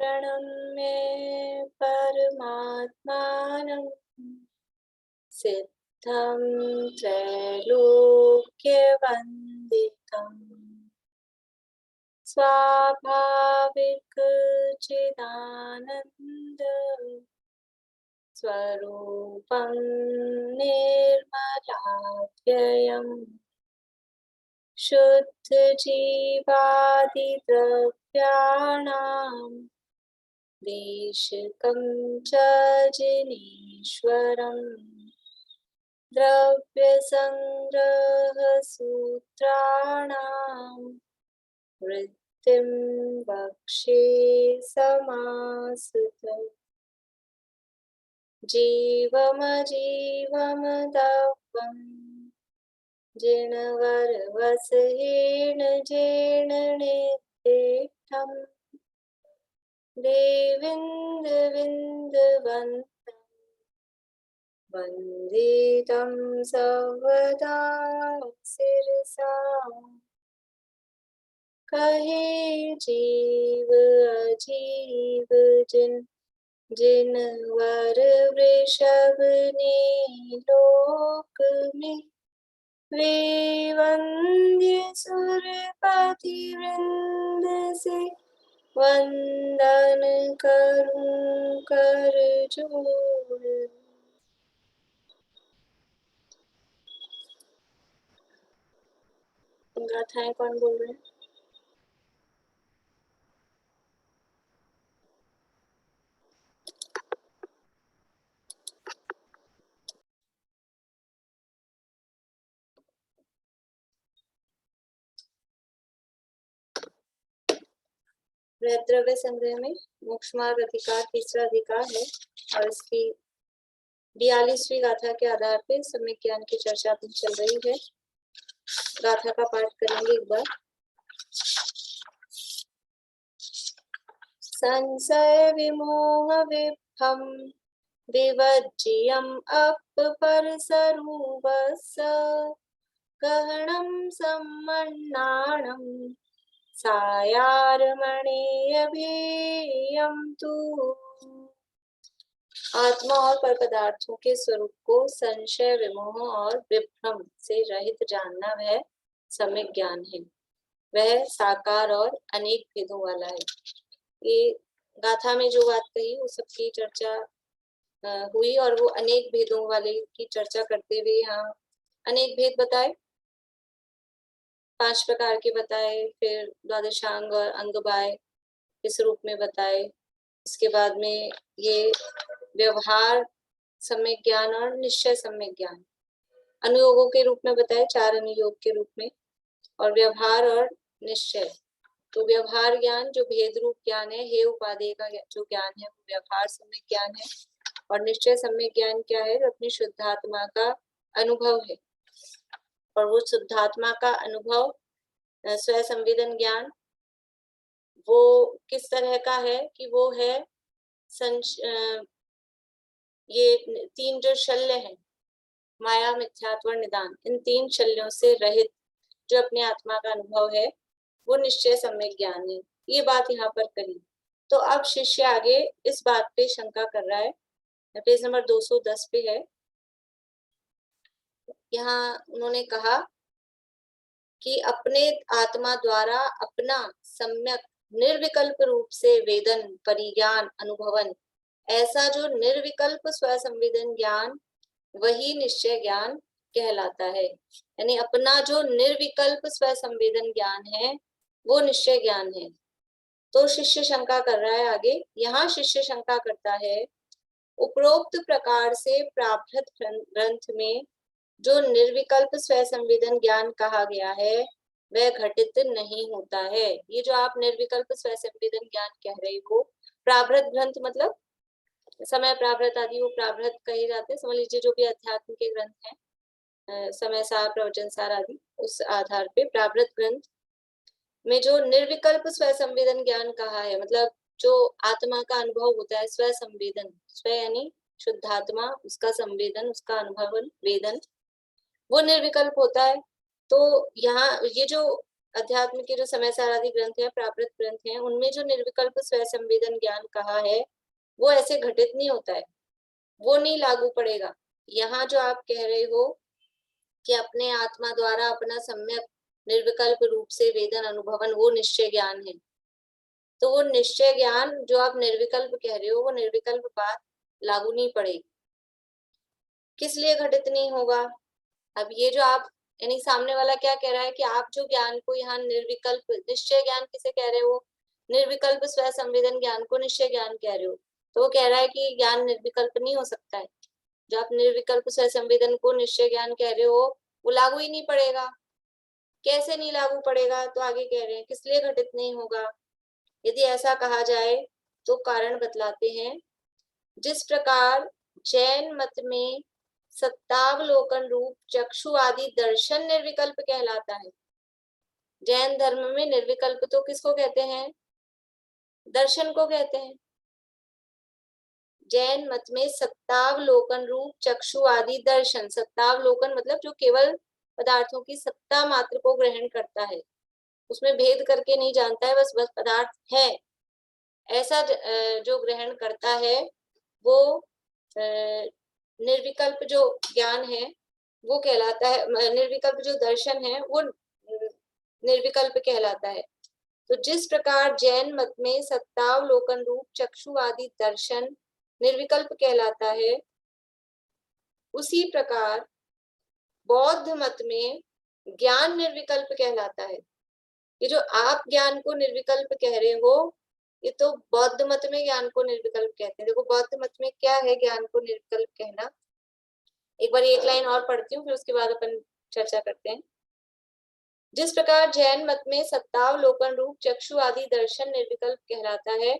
प्रणम्य परमात्मानं सिद्धं त्रैलोक्यवन्दितं स्वाभाविक चिदानन्द स्वरूपं निर्मलाद्ययम् शुद्धजीवादिद्रव्याणां देशिकं च जिनीश्वरम् द्रव्यसंग्रहसूत्राणां वृत्तिं वक्षे समासुतम् जीवमजीवमदव्यम् जिनवरवसहेन जेननेत्थम् देविन्दविन्दवन्तं वन्दितं सर्वदा शिरसा कहे जीव अजीव जिनवर वृषभ ने लोक में वे वंद्य सुरपति वृंद से वंदन करूं कर जोड़। गाथाएं कौन बोल रहे हैं? द्रव्य संग्रह में मोक्ष मार्ग अधिकार तीसरा अधिकार है और इसकी 42वीं गाथा के आधार पे सम्यक ज्ञान की चर्चा अपनी चल रही है। गाथा का पाठ करेंगे एक बार। संशय विमोह विभम विवज्यम अपरसरूपस्स गहनं सम्मन्नानं सायारमणेयभेयं तु। आत्मा और पर पदार्थों के स्वरूप को संशय विमोह और विभ्रम से रहित जानना वह सम्यक ज्ञान है। वह साकार और अनेक भेदों वाला है। ये गाथा में जो बात कही वो सबकी चर्चा हुई और वो अनेक भेदों वाले की चर्चा करते हुए यहाँ अनेक भेद बताए, 5 प्रकार के बताए, फिर द्वादशांग और अंगबाय इस रूप में बताए। इसके बाद में ये व्यवहार सम्यक ज्ञान और निश्चय सम्यक ज्ञान अनुयोगों के रूप में बताए, 4 अनुयोग के रूप में, और व्यवहार और निश्चय। तो व्यवहार ज्ञान जो भेद रूप ज्ञान है, हे उपादेय का जो ज्ञान है वो व्यवहार सम्यक ज्ञान है। और निश्चय सम्यक ज्ञान क्या है? अपनी शुद्धात्मा का अनुभव है। और वो शुद्धात्मा का अनुभव स्वयं संवेदन ज्ञान वो किस तरह का है कि वो है ये 3 जो शल्य है, माया, मिथ्यात्व और निदान, इन 3 शल्यों से रहित जो अपने आत्मा का अनुभव है वो निश्चय सम्यक ज्ञान है। ये बात यहाँ पर कही। तो अब शिष्य आगे इस बात पे शंका कर रहा है, पेज नंबर 210 पे है। यहाँ उन्होंने कहा कि अपने आत्मा द्वारा अपना सम्यक निर्विकल्प रूप से वेदन, परिज्ञान, अनुभवन, ऐसा जो निर्विकल्प स्वसंवेदन ज्ञान वही निश्चय ज्ञान कहलाता है। यानी अपना जो निर्विकल्प स्वसंवेदन ज्ञान है वो निश्चय ज्ञान है। तो शिष्य शंका कर रहा है आगे। यहाँ शिष्य शंका करता है, उपरोक्त प्रकार से प्रारब्ध ग्रंथ में जो निर्विकल्प स्वसंवेदन ज्ञान कहा गया है वह घटित नहीं होता है। ये जो आप निर्विकल्प स्वसंवेदन ज्ञान कह रहे हो, प्रारब्ध ग्रंथ मतलब समय प्रारब्ध आदि वो प्रारब्ध कहे जाते हैं। समझ लीजिए जो भी अध्यात्म के ग्रंथ हैं, समय सार, प्रवचन सार आदि, उस आधार पे प्रारब्ध ग्रंथ में जो निर्विकल्प स्वसंवेदन ज्ञान कहा है, मतलब जो आत्मा का अनुभव होता है, स्वसंवेदन, स्व यानी शुद्धात्मा, उसका संवेदन, उसका अनुभव, वेदन, वो निर्विकल्प होता है। तो यहाँ ये जो अध्यात्म के जो समय सारादि ग्रंथ है, प्राकृत ग्रंथ हैं, उनमें जो निर्विकल्प स्व संवेदन ज्ञान कहा है वो ऐसे घटित नहीं होता है, वो नहीं लागू पड़ेगा। यहाँ जो आप कह रहे हो कि अपने आत्मा द्वारा अपना सम्यक निर्विकल्प रूप से वेदन अनुभवन, वो निश्चय ज्ञान है। तो वो निश्चय ज्ञान जो आप निर्विकल्प कह रहे हो, वो निर्विकल्प बात लागू नहीं पड़ेगी। किस लिए घटित नहीं होगा? अब ये जो आप, यानी सामने वाला क्या कह रहा है कि आप जो ज्ञान को यहाँ निर्विकल्प, निश्चय ज्ञान किसे कह रहे हो? निर्विकल्प स्व संवेदन ज्ञान को निश्चय ज्ञान कह रहे हो। तो वो कह रहा है कि ज्ञान निर्विकल्प नहीं हो सकता है। जो आप निर्विकल्प स्व संवेदन को निश्चय ज्ञान कह रहे हो, वो लागू ही नहीं पड़ेगा। कैसे नहीं लागू पड़ेगा? तो आगे कह रहे हैं किस लिए घटित नहीं होगा। यदि ऐसा कहा जाए तो कारण बतलाते हैं। जिस प्रकार जैन मत में सत्तावलोकन रूप चक्षु आदि दर्शन निर्विकल्प कहलाता है। जैन धर्म में निर्विकल्प तो किसको कहते हैं? दर्शन को कहते हैं। जैन मत में सत्तावलोकन रूप चक्षु आदि दर्शन, सत्तावलोकन मतलब जो केवल पदार्थों की सत्ता मात्र को ग्रहण करता है, उसमें भेद करके नहीं जानता है, बस पदार्थ है ऐसा जो ग्रहण करता है, वो निर्विकल्प जो ज्ञान है वो कहलाता है, निर्विकल्प जो दर्शन है वो निर्विकल्प कहलाता है। तो जिस प्रकार जैन मत में सत्तावलोकन रूप चक्षु आदि दर्शन निर्विकल्प कहलाता है, उसी प्रकार बौद्ध मत में ज्ञान निर्विकल्प कहलाता है। ये जो आप ज्ञान को निर्विकल्प कह रहे हो, ये तो बौद्ध मत में ज्ञान को निर्विकल्प कहते हैं। देखो बौद्ध मत में क्या है ज्ञान को निर्विकल्प कहना। एक बार एक लाइन और पढ़ती हूँ, फिर उसके बाद अपन चर्चा करते हैं। जिस प्रकार जैन मत में सत्तावलोकन रूप चक्षु आदि दर्शन निर्विकल्प कहलाता है,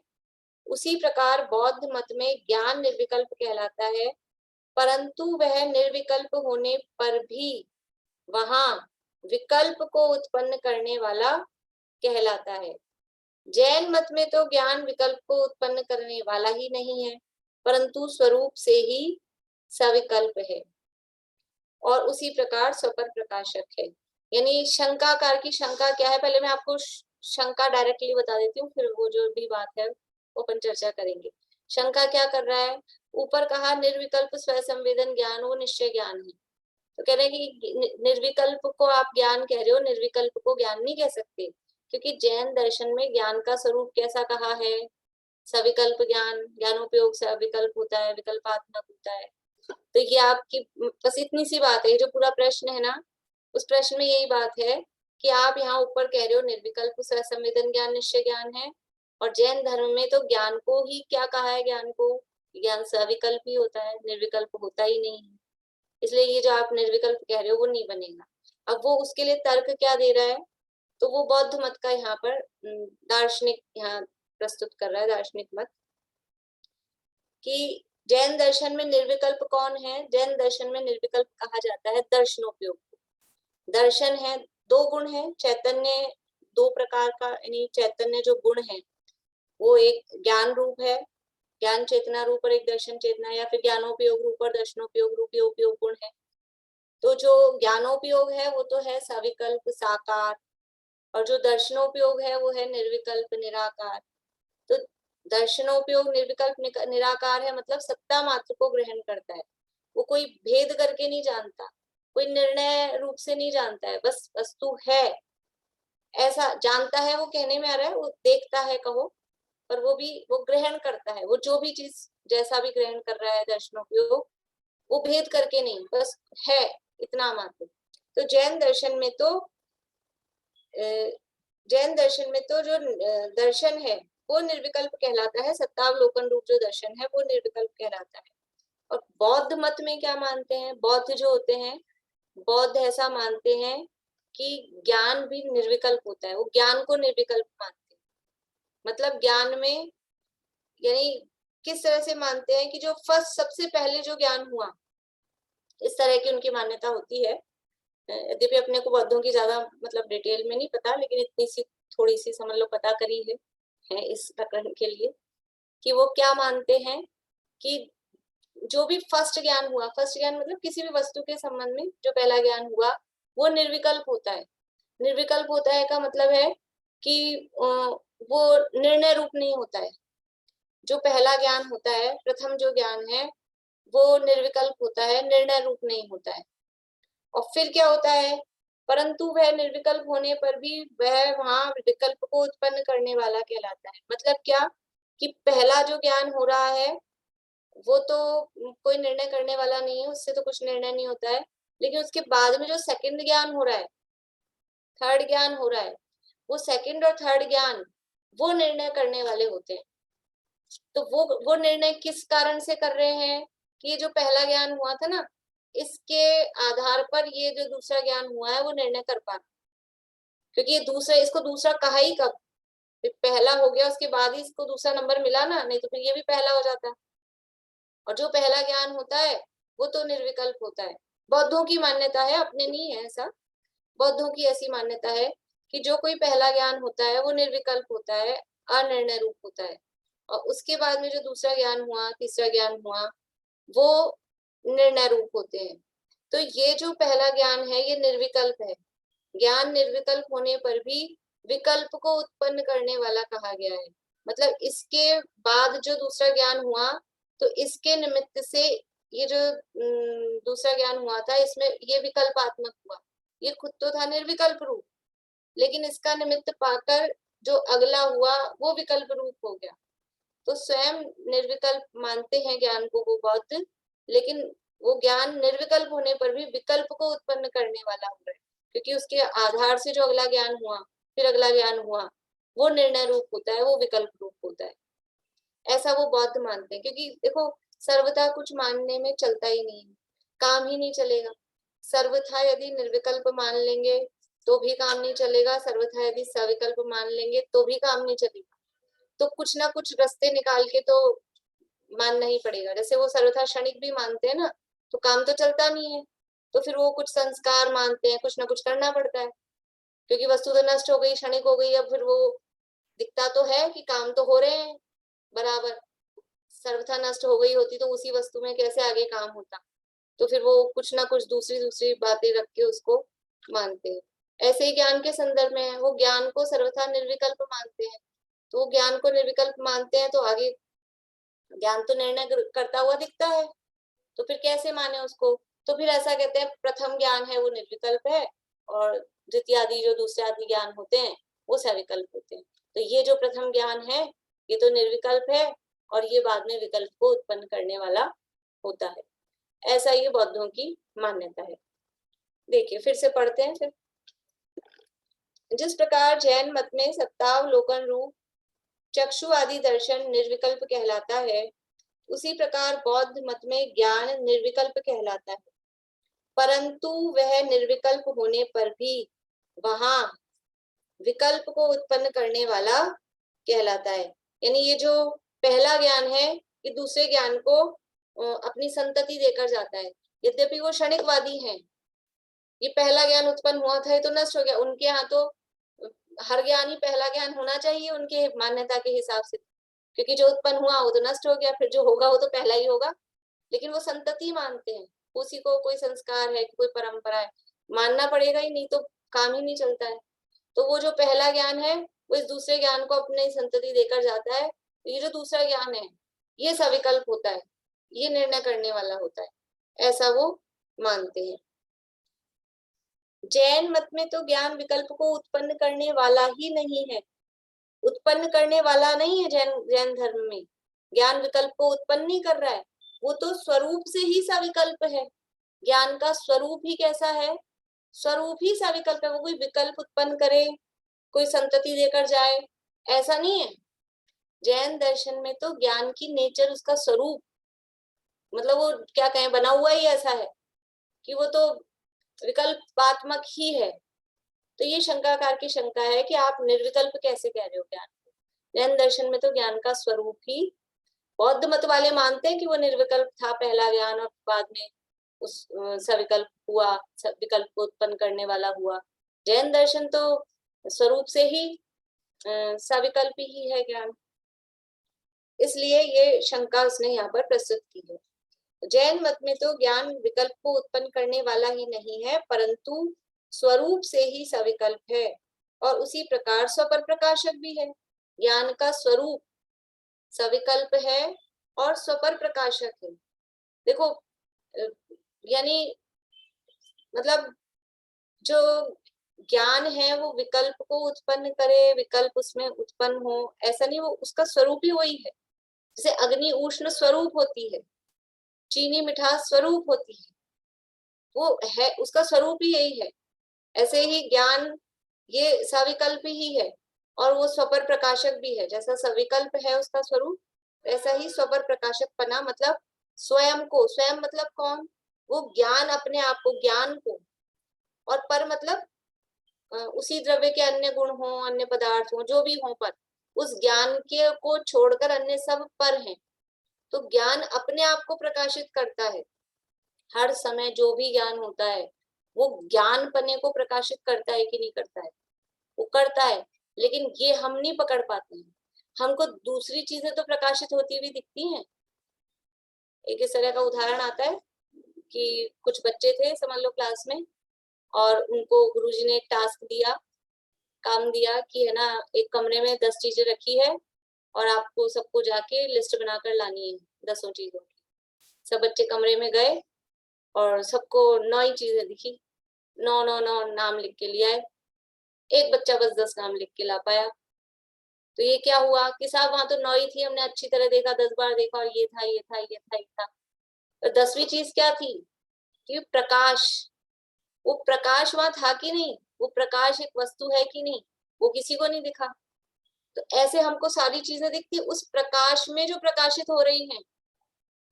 उसी प्रकार बौद्ध मत में ज्ञान निर्विकल्प कहलाता है, परंतु वह निर्विकल्प होने पर भी वहां विकल्प को उत्पन्न करने वाला कहलाता है। जैन मत में तो ज्ञान विकल्प को उत्पन्न करने वाला ही नहीं है, परंतु स्वरूप से ही सविकल्प है और उसी प्रकार स्वपर प्रकाशक है। यानी शंकाकार की शंका क्या है, पहले मैं आपको शंका डायरेक्टली बता देती हूँ, फिर वो जो भी बात है वो अपन चर्चा करेंगे। शंका क्या कर रहा है? ऊपर कहा निर्विकल्प स्व संवेदन ज्ञान वो निश्चय ज्ञान है, तो कह रहे हैं कि निर्विकल्प को आप ज्ञान कह रहे हो, निर्विकल्प को ज्ञान नहीं कह सकते, क्योंकि जैन दर्शन में ज्ञान का स्वरूप कैसा कहा है? सविकल्प ज्ञान, ज्ञानोपयोग से अविकल्प होता है, विकल्पात्मक होता है। तो ये आपकी बस इतनी सी बात है, जो पूरा प्रश्न है ना, उस प्रश्न में यही बात है कि आप यहाँ ऊपर कह रहे हो निर्विकल्प स्व संवेदन ज्ञान निश्चय ज्ञान है, और जैन धर्म में तो ज्ञान को ही क्या कहा है? ज्ञान को, ज्ञान सविकल्प ही होता है, निर्विकल्प होता ही नहीं है। इसलिए ये जो आप निर्विकल्प कह रहे हो वो नहीं बनेगा। अब वो उसके लिए तर्क क्या दे रहा है? तो वो बौद्ध मत का यहाँ पर दार्शनिक यहाँ प्रस्तुत कर रहा है, दार्शनिक मत, कि जैन दर्शन में निर्विकल्प कौन है? जैन दर्शन में निर्विकल्प कहा जाता है दर्शनोपयोग। दर्शन है, दो गुण है, चैतन्य दो प्रकार का, यानी चैतन्य जो गुण है वो एक ज्ञान रूप है, ज्ञान चेतना रूप, और एक दर्शन चेतना, या फिर ज्ञानोपयोग रूप और दर्शनोपयोग रूप, ये उपयोग गुण है। तो जो ज्ञानोपयोग है वो तो है सविकल्प साकार, और जो दर्शनोपयोग है वो है निर्विकल्प निराकार। तो दर्शनोपयोग निर्विकल्प निराकार है, मतलब सत्ता मात्र को ग्रहण करता है, वो कोई भेद करके नहीं जानता, कोई निर्णय रूप से नहीं जानता है, बस वस्तु है ऐसा जानता है। वो कहने में आ रहा है वो देखता है कहो, पर वो भी वो ग्रहण करता है, वो जो भी चीज जैसा भी ग्रहण कर रहा है दर्शनोपयोग, वो भेद करके नहीं, बस है इतना मात्र। तो जैन दर्शन में तो जो दर्शन है वो निर्विकल्प कहलाता है, सत्तावलोकन रूप जो दर्शन है वो निर्विकल्प कहलाता है। और बौद्ध मत में क्या मानते हैं? बौद्ध जो होते हैं, बौद्ध ऐसा मानते हैं कि ज्ञान भी निर्विकल्प होता है, वो ज्ञान को निर्विकल्प मानते हैं। मतलब ज्ञान में, यानी किस तरह से मानते हैं कि जो फर्स्ट सबसे पहले जो ज्ञान हुआ, इस तरह की उनकी मान्यता होती है। यद्यपि अपने को बौद्धों की ज्यादा मतलब डिटेल में नहीं पता, लेकिन इतनी सी थोड़ी सी समझ लो पता करी है इस प्रकरण के लिए, कि वो क्या मानते हैं कि जो भी फर्स्ट ज्ञान हुआ, फर्स्ट ज्ञान मतलब किसी भी वस्तु के संबंध में जो पहला ज्ञान हुआ, वो निर्विकल्प होता है। निर्विकल्प होता है का मतलब है कि वो निर्णय रूप नहीं होता है। जो पहला ज्ञान होता है, प्रथम जो ज्ञान है, वो निर्विकल्प होता है, निर्णय रूप नहीं होता है। और फिर क्या होता है, परंतु वह निर्विकल्प होने पर भी वह वहां विकल्प को उत्पन्न करने वाला कहलाता है। मतलब क्या, कि पहला जो ज्ञान हो रहा है वो तो कोई निर्णय करने वाला नहीं है, उससे तो कुछ निर्णय नहीं होता है। लेकिन उसके बाद में जो सेकंड ज्ञान हो रहा है, थर्ड ज्ञान हो रहा है, वो सेकंड और थर्ड ज्ञान वो निर्णय करने वाले होते हैं। तो वो निर्णय किस कारण से कर रहे हैं, कि ये जो पहला ज्ञान हुआ था ना, इसके आधार पर ये जो दूसरा ज्ञान हुआ है वो निर्णय कर पा, क्योंकि ये दूसरा, इसको दूसरा कहा ही कब, फिर पहला हो गया उसके बाद ही इसको दूसरा नंबर मिला ना, नहीं तो फिर ये भी पहला हो जाता। और जो पहला ज्ञान होता है वो तो निर्विकल्प होता है। बौद्धों की मान्यता है, अपने नहीं है ऐसा, बौद्धों की ऐसी मान्यता है कि जो कोई पहला ज्ञान होता है वो निर्विकल्प होता है, अनिर्णय रूप होता है। और उसके बाद में जो दूसरा ज्ञान हुआ, तीसरा ज्ञान हुआ, वो निर्णय रूप होते हैं। तो ये जो पहला ज्ञान है ये निर्विकल्प है। ज्ञान निर्विकल्प होने पर भी विकल्प को उत्पन्न करने वाला कहा गया है। मतलब इसके बाद जो दूसरा ज्ञान हुआ, तो इसके निमित्त से ये जो दूसरा ज्ञान हुआ था, इसमें ये विकल्पात्मक हुआ। ये खुद तो था निर्विकल्प रूप, लेकिन इसका निमित्त पाकर जो अगला हुआ वो विकल्प रूप हो गया। तो स्वयं निर्विकल्प मानते हैं ज्ञान को वो बौद्ध, लेकिन वो ज्ञान निर्विकल्प होने पर भी विकल्प को उत्पन्न करने वाला हो रहा है, क्योंकि उसके आधार से जो अगला ज्ञान हुआ, फिर अगला ज्ञान हुआ, वो निर्णय रूप होता है, वो विकल्प रूप होता है। ऐसा वो बौद्ध मानते हैं। क्योंकि देखो, सर्वथा कुछ मानने में चलता ही नहीं है, काम ही नहीं चलेगा। सर्वथा यदि निर्विकल्प मान लेंगे तो भी काम नहीं चलेगा, सर्वथा यदि सविकल्प मान लेंगे तो भी काम नहीं चलेगा। तो कुछ ना कुछ रास्ते निकाल के तो मानना ही पड़ेगा। जैसे वो सर्वथा क्षणिक भी मानते हैं ना, तो काम तो चलता नहीं है, तो फिर वो कुछ संस्कार मानते हैं, कुछ ना कुछ करना पड़ता है, क्योंकि वस्तु तो नष्ट हो गई, क्षणिक हो गई। अब फिर वो दिखता तो है कि काम तो हो रहे हैं बराबर, सर्वथा नष्ट हो गई होती तो उसी वस्तु में कैसे आगे काम होता। तो फिर वो कुछ ना कुछ दूसरी दूसरी बातें रख के उसको मानते हैं। ऐसे ही ज्ञान के संदर्भ में वो ज्ञान को सर्वथा निर्विकल्प मानते हैं। तो वो ज्ञान को निर्विकल्प मानते हैं, तो आगे ज्ञान तो निर्णय करता हुआ दिखता है, तो फिर कैसे माने उसको। तो फिर ऐसा कहते हैं प्रथम ज्ञान है वो निर्विकल्प है, और द्वितीय आदि जो दूसरे आदि ज्ञान होते हैं वो सविकल्प होते हैं। तो ये जो प्रथम ज्ञान है ये तो निर्विकल्प है, और ये बाद में विकल्प को उत्पन्न करने वाला होता है। ऐसा ये बौद्धों की मान्यता है। देखिए फिर से पढ़ते हैं। फिर जिस प्रकार जैन मत में सत्तावलोकन रूप चक्षु आदि दर्शन निर्विकल्प कहलाता है, उसी प्रकार बौद्ध मत में ज्ञान निर्विकल्प कहलाता है, परंतु वह निर्विकल्प होने पर भी वहां विकल्प को उत्पन्न करने वाला कहलाता है। यानी ये जो पहला ज्ञान है ये दूसरे ज्ञान को अपनी संतति देकर जाता है। यद्यपि वो क्षणिकवादी हैं, ये पहला ज्ञान उत्पन्न हुआ था, ये तो नष्ट हो गया। उनके यहाँ तो हर ज्ञान ही पहला ज्ञान होना चाहिए उनके मान्यता के हिसाब से, क्योंकि जो उत्पन्न हुआ वो तो नष्ट हो गया, फिर जो होगा वो तो पहला ही होगा। लेकिन वो संतति मानते हैं, उसी को कोई संस्कार है, कोई परंपरा है, मानना पड़ेगा ही, नहीं तो काम ही नहीं चलता है। तो वो जो पहला ज्ञान है वो इस दूसरे ज्ञान को अपने संतति देकर जाता है। ये जो दूसरा ज्ञान है ये सविकल्प होता है, ये निर्णय करने वाला होता है, ऐसा वो मानते हैं। जैन मत में तो ज्ञान विकल्प को उत्पन्न करने वाला ही नहीं है, उत्पन्न करने वाला नहीं है। जैन जैन धर्म में ज्ञान विकल्प को उत्पन्न नहीं कर रहा है, वो तो स्वरूप से ही सविकल्प है। ज्ञान का स्वरूप ही कैसा है, स्वरूप ही सविकल्प है। वो कोई विकल्प उत्पन्न करे, कोई संतति देकर जाए, ऐसा नहीं है। जैन दर्शन में तो ज्ञान की नेचर, उसका स्वरूप, मतलब वो क्या कहें, बना हुआ ही ऐसा है कि वो तो विकल्पात्मक ही है। तो ये शंकाकार की शंका है कि आप निर्विकल्प कैसे कह रहे हो ज्ञान को। जैन दर्शन में तो ज्ञान का स्वरूप ही, बौद्ध मत वाले मानते हैं कि वो निर्विकल्प था पहला ज्ञान, और बाद में उस सविकल्प हुआ, विकल्प को उत्पन्न करने वाला हुआ। जैन दर्शन तो स्वरूप से ही सविकल्प ही है ज्ञान, इसलिए ये शंका उसने यहाँ पर प्रस्तुत की है। जैन मत में तो ज्ञान विकल्प को उत्पन्न करने वाला ही नहीं है, परंतु स्वरूप से ही सविकल्प है और उसी प्रकार स्वपर प्रकाशक भी है। ज्ञान का स्वरूप सविकल्प है और स्वपर प्रकाशक है। देखो यानी मतलब जो ज्ञान है वो विकल्प को उत्पन्न करे, विकल्प उसमें उत्पन्न हो, ऐसा नहीं, वो उसका स्वरूप ही वही है। जैसे अग्नि उष्ण स्वरूप होती है, चीनी मिठास स्वरूप होती है, वो है, उसका स्वरूप ही यही है। ऐसे ही ज्ञान ये सविकल्प ही है और वो स्वपर प्रकाशक भी है। जैसा सविकल्प है उसका स्वरूप, वैसा ही स्वपर प्रकाशक पना मतलब स्वयं को, स्वयं मतलब कौन, वो ज्ञान, अपने आप को, ज्ञान को, और पर मतलब उसी द्रव्य के अन्य गुण हो, अन्य पदार्थ हो, जो भी हो, पर उस ज्ञान के को छोड़कर अन्य सब पर हैं। तो ज्ञान अपने आप को प्रकाशित करता है। हर समय जो भी ज्ञान होता है वो ज्ञान पने को प्रकाशित करता है कि नहीं करता है? वो करता है, लेकिन ये हम नहीं पकड़ पाते हैं। हमको दूसरी चीजें तो प्रकाशित होती हुई दिखती हैं। एक इस तरह का उदाहरण आता है कि कुछ बच्चे थे, समझ लो क्लास में, और उनको गुरुजी ने एक टास्क दिया, काम दिया कि है ना, एक कमरे में 10 चीजें रखी है और आपको सबको जाके लिस्ट बनाकर लानी है 10 चीजों की। सब बच्चे कमरे में गए और सबको 9 ही चीजें दिखी, 9 नाम लिख के लिया है। एक बच्चा बस 10 नाम लिख के ला पाया। तो ये क्या हुआ कि साहब वहां तो 9 ही थी, हमने अच्छी तरह देखा, 10 बार देखा, और ये था, ये था, ये था, ये था। तो 10वीं चीज क्या थी कि प्रकाश। वो प्रकाश वहां था कि नहीं, वो प्रकाश एक वस्तु है कि नहीं, वो किसी को नहीं दिखा। तो ऐसे हमको सारी चीजें दिखती, उस प्रकाश में जो प्रकाशित हो रही हैं,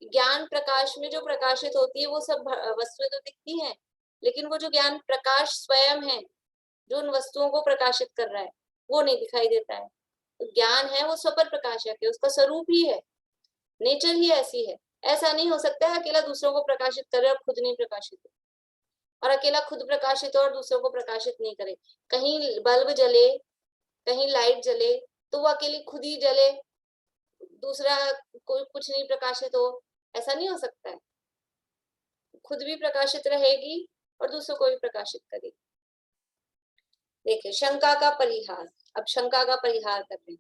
ज्ञान प्रकाश में जो प्रकाशित होती है, वो सब वस्तुएं तो दिखती हैं, लेकिन वो जो ज्ञान प्रकाश स्वयं है, जो उन वस्तुओं को प्रकाशित कर रहा है, वो नहीं दिखाई देता है। तो ज्ञान है वो स्वपर प्रकाशक है, उसका स्वरूप ही है, नेचर ही ऐसी है। ऐसा नहीं हो सकता है अकेला दूसरों को प्रकाशित करे और खुद नहीं प्रकाशित हो, और अकेला खुद प्रकाशित हो और दूसरों को प्रकाशित नहीं करे। कहीं बल्ब जले, कहीं लाइट जले, तो वो अकेली खुद ही जले, दूसरा कोई कुछ नहीं प्रकाशित हो, ऐसा नहीं हो सकता है। खुद भी प्रकाशित रहेगी और दूसरों को भी प्रकाशित करेगी। देखिए शंका का परिहार, अब शंका का परिहार करते हैं।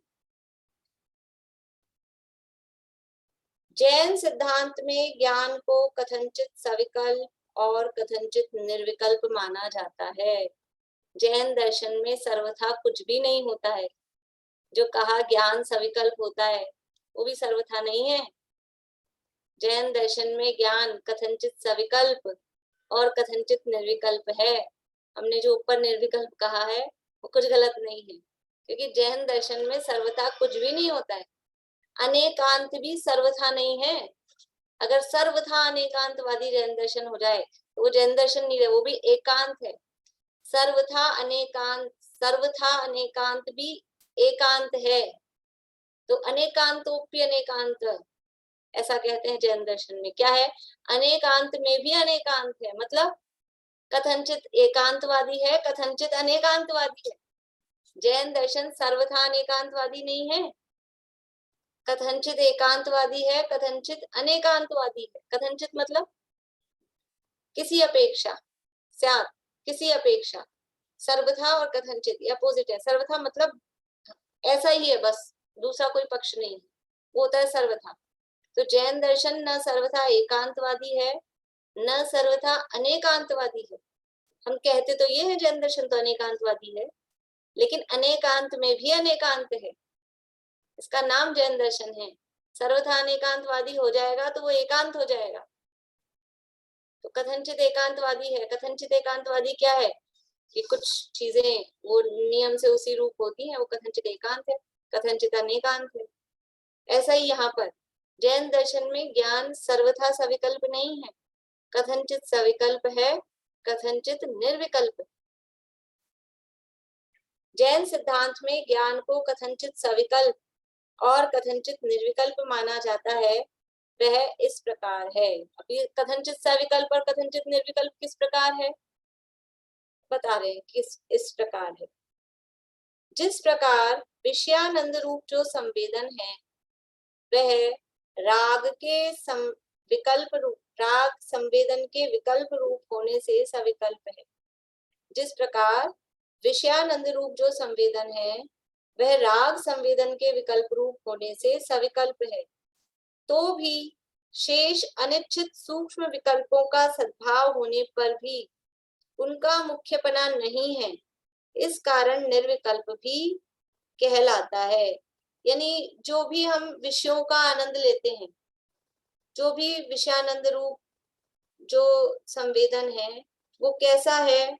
जैन सिद्धांत में ज्ञान को कथनचित सविकल्प और कथनचित निर्विकल्प माना जाता है। जैन दर्शन में सर्वथा कुछ भी नहीं होता है। जो कहा ज्ञान सविकल्प होता है वो भी सर्वथा नहीं है। जैन दर्शन में ज्ञान कथनचित सविकल्प और कथनचित निर्विकल्प है। हमने जो ऊपर निर्विकल्प कहा है वो कुछ गलत नहीं है, क्योंकि जैन दर्शन में सर्वथा कुछ भी नहीं होता है। अनेकांत भी सर्वथा नहीं है। अगर सर्वथा अनेकांतवादी जैन दर्शन हो जाए तो वो जैन दर्शन नहीं है, वो भी एकांत है। सर्वथा अनेकांत, सर्वथा अनेकांत भी एकांत है, तो अनेकांतोप्य अनेकांत ऐसा कहते हैं जैन दर्शन में। क्या है, अनेकांत में भी अनेकांत है, मतलब कथनचित एकांतवादी है, कथनचित अनेकांतवादी है। जैन दर्शन सर्वथा अनेकांतवादी नहीं है, कथनचित एकांतवादी है, कथनचित अनेकांतवादी है। कथनचित मतलब किसी अपेक्षा, स्यात् किसी अपेक्षा, सर्वथा और कथनचित ये अपोजिट है। सर्वथा मतलब ऐसा ही है, बस दूसरा कोई पक्ष नहीं है, वो होता है सर्वथा। तो जैन दर्शन न सर्वथा एकांतवादी है, न सर्वथा अनेकांतवादी है। हम कहते तो ये है जैन दर्शन तो अनेकांतवादी है, लेकिन अनेकांत में भी अनेकांत है, इसका नाम जैन दर्शन है। सर्वथा अनेकांतवादी हो जाएगा तो वो एकांत हो जाएगा। तो कथनचित एकांतवादी है। कथनचित एकांतवादी क्या है कि कुछ चीजें वो नियम से उसी रूप होती हैं, वो कथनचित एकांत है, कथनचित अनेकांत है। ऐसा ही यहाँ पर जैन दर्शन में ज्ञान सर्वथा सविकल्प नहीं है, कथनचित सविकल्प है, कथनचित निर्विकल्प। जैन सिद्धांत में ज्ञान को कथनचित सविकल्प और कथनचित निर्विकल्प माना जाता है, वह इस प्रकार है। अभी कथनचित सविकल्प और कथनचित निर्विकल्प किस प्रकार है बता रहे हैं, किस इस प्रकार है। जिस प्रकार विषयानंद रूप जो संवेदन है वह राग के विकल्प रूप, राग संवेदन के विकल्प रूप होने से सविकल्प है। जिस प्रकार विषयानंद रूप जो संवेदन है वह राग संवेदन के विकल्प रूप होने से सविकल्प है, तो भी शेष अनिश्चित सूक्ष्म विकल्पों का सद्भाव होने पर भी उनका मुख्यपना नहीं है, इस कारण निर्विकल्प भी कहलाता है। यानी जो भी हम विषयों का आनंद लेते हैं, जो भी विषयानंद रूप जो संवेदन है वो कैसा है,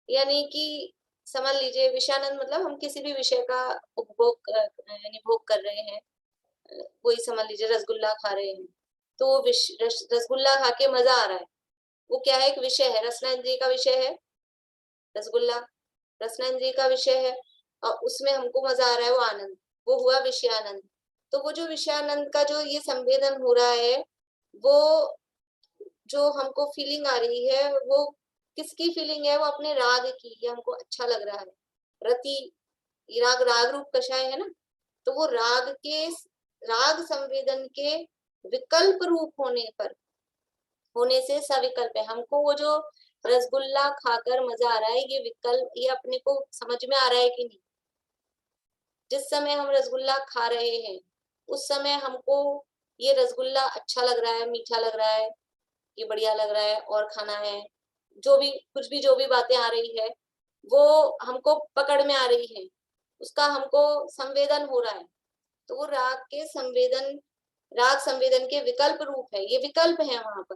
यानी कि समझ लीजिए विषयानंद मतलब हम किसी भी विषय का उपभोग यानी भोग कर रहे हैं, कोई समझ लीजिए रसगुल्ला खा रहे हैं, तो रसगुल्ला खा के मजा आ रहा है, वो क्या है, एक विषय है, रसना का विषय है रसगुल्ला, रसना का विषय है और उसमें हमको मजा आ रहा है, वो आनंद, वो हुआ विषयानंद। तो वो जो विषयानंद का जो ये संवेदन हो रहा है, वो जो हमको फीलिंग आ रही है वो किसकी फीलिंग है, वो अपने राग की, ये हमको अच्छा लग रहा है, रति, राग राग रूप कषाय है ना, तो वो राग के राग संवेदन के विकल्प रूप होने से सविकल्प है। हमको वो जो रसगुल्ला खाकर मजा आ रहा है, ये विकल्प, ये अपने को समझ में आ रहा है कि नहीं। जिस समय हम रसगुल्ला खा रहे हैं उस समय हमको ये रसगुल्ला अच्छा लग रहा है, मीठा लग रहा है, ये बढ़िया लग रहा है और खाना है, जो भी कुछ भी जो भी बातें आ रही है वो हमको पकड़ में आ रही है, उसका हमको संवेदन हो रहा है, तो वो राग संवेदन के विकल्प रूप है, ये विकल्प है, वहां पर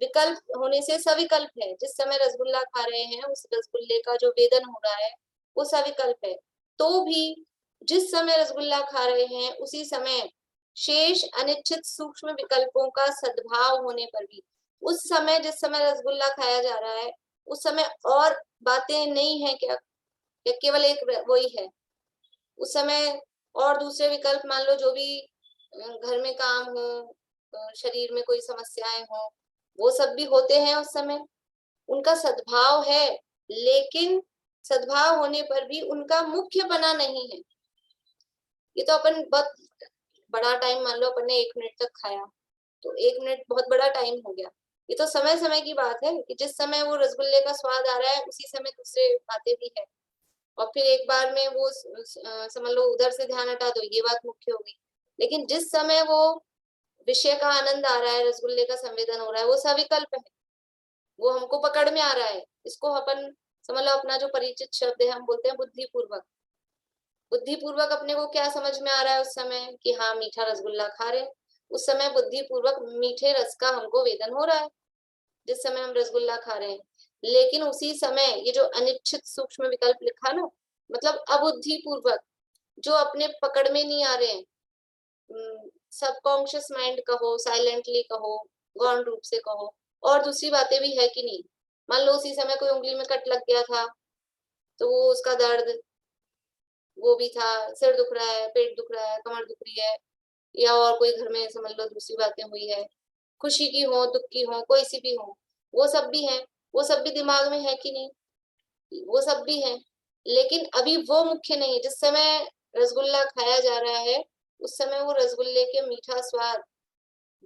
विकल्प होने से सविकल्प है। जिस समय रसगुल्ला खा रहे हैं उस रसगुल्ले का जो वेदन हो रहा है वो सविकल्प है, तो भी जिस समय रसगुल्ला खा रहे हैं उसी समय शेष अनिश्चित सूक्ष्म विकल्पों का सद्भाव होने पर भी, उस समय जिस समय रसगुल्ला खाया जा रहा है उस समय और बातें नहीं है क्या, या केवल एक वही है उस समय, और दूसरे विकल्प मान लो जो भी घर में काम हो, शरीर में कोई समस्याएं हो, वो सब भी होते हैं उस समय, उनका सद्भाव है, लेकिन सद्भाव होने पर भी उनका मुख्य बना नहीं है। ये तो अपन बहुत बड़ा टाइम, मान लो अपन ने 1 मिनट तक खाया तो 1 मिनट बहुत बड़ा टाइम हो गया, ये तो समय समय की बात है कि जिस समय वो रसगुल्ले का स्वाद आ रहा है उसी समय दूसरे बातें भी है, और फिर एक बार में वो समझ लो उधर से ध्यान हटा दो, ये बात मुख्य होगी। लेकिन जिस समय वो विषय का आनंद आ रहा है, रसगुल्ले का संवेदन हो रहा है, वो सविकल्प है, वो हमको पकड़ में आ रहा है, इसको अपन समझ लो अपना जो परिचित शब्द है हम बोलते हैं बुद्धिपूर्वक, बुद्धिपूर्वक अपने को क्या समझ में आ रहा है उस समय कि हाँ मीठा रसगुल्ला खा रहे, उस समय बुद्धिपूर्वक मीठे रस का हमको वेदन हो रहा है जिस समय हम रसगुल्ला खा रहे हैं। लेकिन उसी समय ये जो अनिश्चित सूक्ष्म विकल्प लिखा ना, मतलब अबुद्धिपूर्वक जो अपने पकड़ में नहीं आ रहे हैं, सबकॉन्शियस माइंड कहो, साइलेंटली कहो, गौण रूप से कहो, और दूसरी बातें भी है कि नहीं, मान लो उसी समय कोई उंगली में कट लग गया था तो वो उसका दर्द वो भी था, सिर दुख रहा है, पेट दुख रहा है, कमर दुख रही है, या और कोई घर में समझ लो दूसरी बातें हुई है, खुशी की हो दुख की हो कोई सी भी हो, वो सब भी है, वो सब भी दिमाग में है कि नहीं, वो सब भी है, लेकिन अभी वो मुख्य नहीं है। जिस समय रसगुल्ला खाया जा रहा है उस समय वो रसगुल्ले के मीठा स्वाद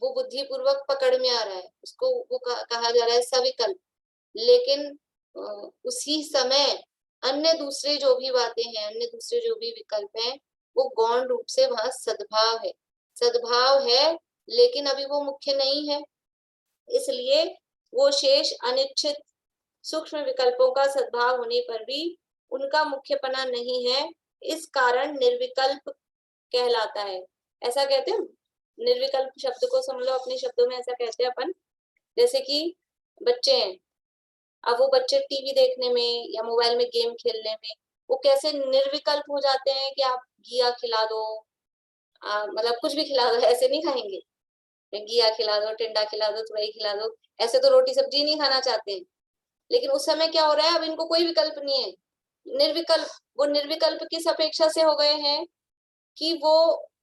वो बुद्धिपूर्वक पकड़ में आ रहा है, उसको वो कहा जा रहा है सविकल्प। लेकिन उसी समय अन्य दूसरे जो भी बातें हैं, अन्य दूसरे जो भी विकल्प हैं, वो गौण रूप से वहां सद्भाव है, सद्भाव है, लेकिन अभी वो मुख्य नहीं है, इसलिए वो शेष अनिश्चित सूक्ष्म विकल्पों का सद्भाव होने पर भी उनका मुख्यपना नहीं है, इस कारण निर्विकल्प कहलाता है। ऐसा कहते हैं, निर्विकल्प शब्द को समझ लो अपने शब्दों में, ऐसा कहते हैं अपन, जैसे कि बच्चे हैं, अब वो बच्चे टीवी देखने में या मोबाइल में गेम खेलने में वो कैसे निर्विकल्प हो जाते हैं कि आप घिया खिला दो, मतलब कुछ भी खिला दो, ऐसे नहीं खाएंगे, घिया खिला दो, टिंडा खिला दो, तुरई खिला दो, ऐसे तो रोटी सब्जी नहीं खाना चाहते हैं। लेकिन उस समय क्या हो रहा है, अब इनको कोई विकल्प नहीं है, निर्विकल्प, वो निर्विकल्प किस अपेक्षा से हो गए हैं कि वो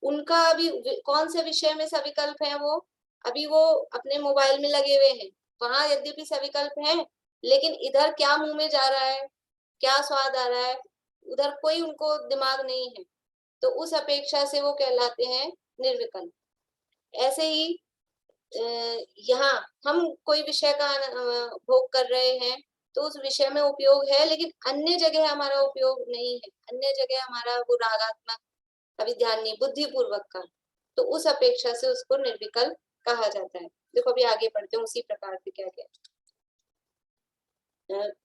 उनका अभी कौन से विषय में सविकल्प है, वो अभी वो अपने मोबाइल में लगे हुए हैं, वहां यद्यपि सविकल्प है, लेकिन इधर क्या मुंह में जा रहा है, क्या स्वाद आ रहा है, उधर कोई उनको दिमाग नहीं है, तो उस अपेक्षा से वो कहलाते हैं निर्विकल्प। ऐसे ही यहाँ हम कोई विषय का भोग कर रहे हैं तो उस विषय में उपयोग है, लेकिन अन्य जगह हमारा उपयोग नहीं है, अन्य जगह हमारा वो रागात्मक अभी ध्यान नहीं, बुद्धिपूर्वक का, तो उस अपेक्षा से उसको निर्विकल्प कहा जाता है। देखो अभी आगे पढ़ते हैं उसी प्रकार से क्या क्या,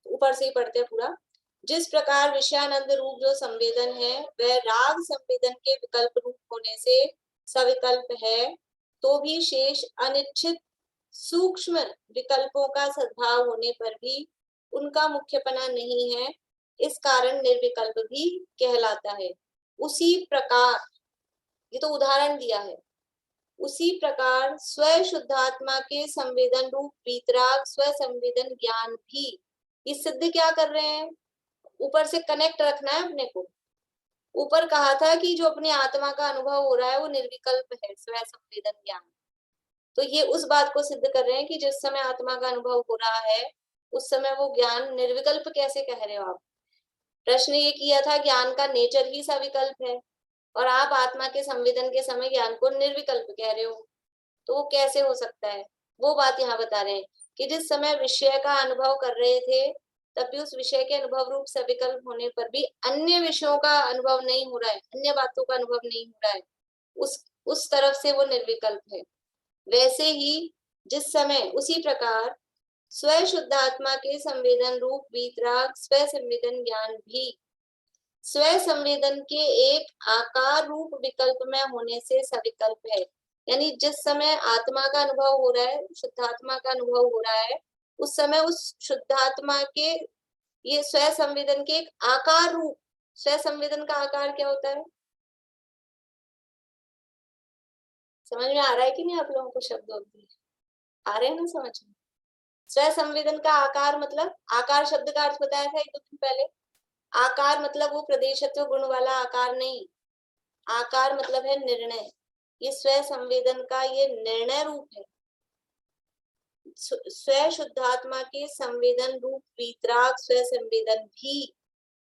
ऊपर से ही पढ़ते हैं पूरा। जिस प्रकार विषयानंद रूप जो संवेदन है वह राग संवेदन के विकल्प रूप होने से सविकल्प है, तो भी शेष अनिश्चित सूक्ष्म विकल्पों का सद्भाव होने पर भी उनका मुख्यपना नहीं है, इस कारण निर्विकल्प भी कहलाता है। उसी प्रकार, ये तो उदाहरण दिया है, उसी प्रकार स्व शुद्धात्मा के संवेदन रूप वीतराग स्व संवेदन ज्ञान भी, ये सिद्ध क्या कर रहे हैं, ऊपर से कनेक्ट रखना है अपने को। ऊपर कहा था कि जो अपनी आत्मा का अनुभव हो रहा है वो निर्विकल्प है, स्व संवेदन ज्ञान, तो ये उस बात को सिद्ध कर रहे हैं कि जिस समय आत्मा का अनुभव हो रहा है उस समय वो ज्ञान निर्विकल्प कैसे कह रहे हो आप। प्रश्न ये किया था ज्ञान का नेचर ही सविकल्प है, और आप आत्मा के संवेदन के समय ज्ञान को निर्विकल्प कह रहे हो, तो वो कैसे हो सकता है। वो बात यहाँ बता रहे हैं कि जिस समय विषय का अनुभव कर रहे थे तब भी उस विषय के अनुभव रूप सविकल्प होने पर भी अन्य विषयों का अनुभव नहीं हो रहा है, अन्य बातों का अनुभव नहीं हो रहा है, उस तरफ से वो निर्विकल्प है। वैसे ही जिस समय, उसी प्रकार स्व शुद्धात्मा के संवेदन रूप वीतराग स्व संवेदन ज्ञान भी स्व संवेदन के एक आकार रूप विकल्प में होने से सविकल्प है। यानी जिस समय आत्मा का अनुभव हो रहा है, शुद्धात्मा का अनुभव हो रहा है, उस समय उस शुद्धात्मा के ये स्व संवेदन के एक आकार रूप, स्व संवेदन का आकार क्या होता है, समझ में आ रहा है कि नहीं आप लोगों को, शब्द आ रहे हैं ना समझ में। स्व संवेदन का आकार मतलब, आकार शब्द का अर्थ बताया था एक दो दिन पहले, आकार मतलब वो प्रदेशत्व गुण वाला आकार नहीं, आकार मतलब है निर्णय, ये स्व संवेदन का ये निर्णय रूप है। स्व शुद्धात्मा के संवेदन रूप वीतराग स्व संवेदन भी